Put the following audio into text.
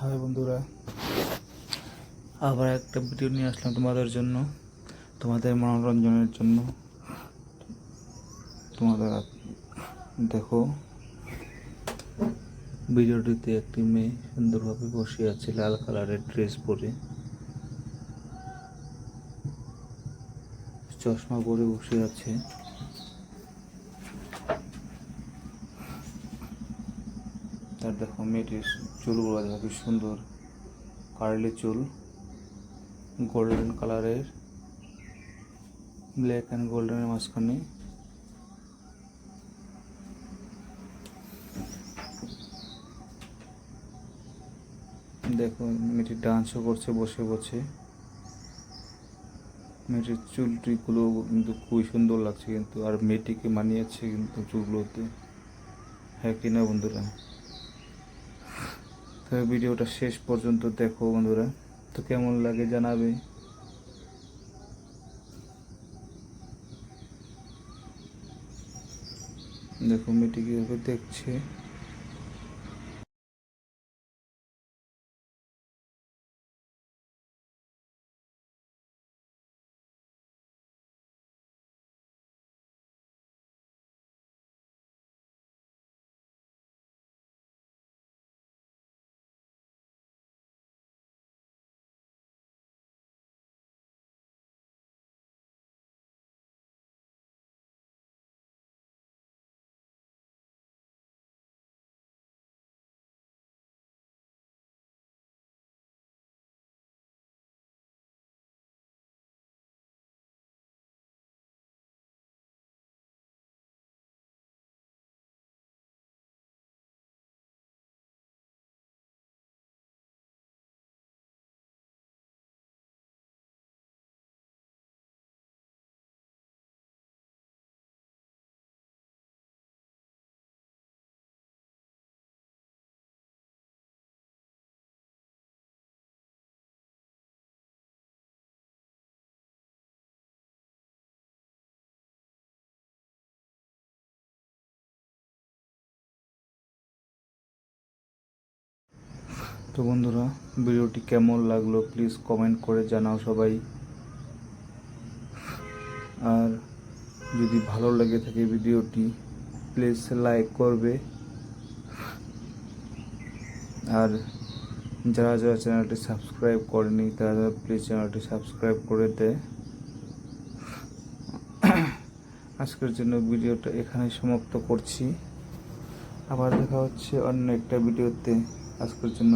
High বন্ধুরা, আবার একটা ভিডিও নিয়ে আসলাম তোমাদের জন্য, তোমাদের মনোরঞ্জনের জন্য। তোমাদের দেখো, ভিডিওটিতে একটি মেয়ে সুন্দরভাবে বসে আছে লাল কালারের ড্রেস পরে, চশমা পরে বসে আছে। আর দেখো মেয়েটির চুলগুলো দেখো কি সুন্দর, কার্লি চুল, গোল্ডেন কালারের, ব্ল্যাক অ্যান্ড গোল্ডেনের মাঝখানে। দেখো মেয়েটি ডান্সও করছে বসে বসে। মেয়েটির চুলটিগুলো কিন্তু খুবই সুন্দর লাগছে, কিন্তু আর মেয়েটিকে মানিয়েছে কিন্তু চুলগুলোতে, হ্যাঁ কি না বন্ধুরা? তো ভিডিওটা শেষ পর্যন্ত দেখো বন্ধুরা, তো কেমন লাগে জানাবে। দেখো মেয়েটি কীভাবে দেখছে। তো বন্ধুরা, ভিডিওটি কেমন লাগলো প্লিজ কমেন্ট করে জানাও সবাই। আর যদি ভালো লেগে থাকে ভিডিওটি প্লিজ লাইক করবে। আর যারা যারা চ্যানেলটি সাবস্ক্রাইব করেনি তারা প্লিজ চ্যানেলটি সাবস্ক্রাইব করে দেয়। আজকের জন্য ভিডিওটা এখানেই সমাপ্ত করছি। আবার দেখা হচ্ছে অন্য একটা ভিডিওতে। আজকের জন্য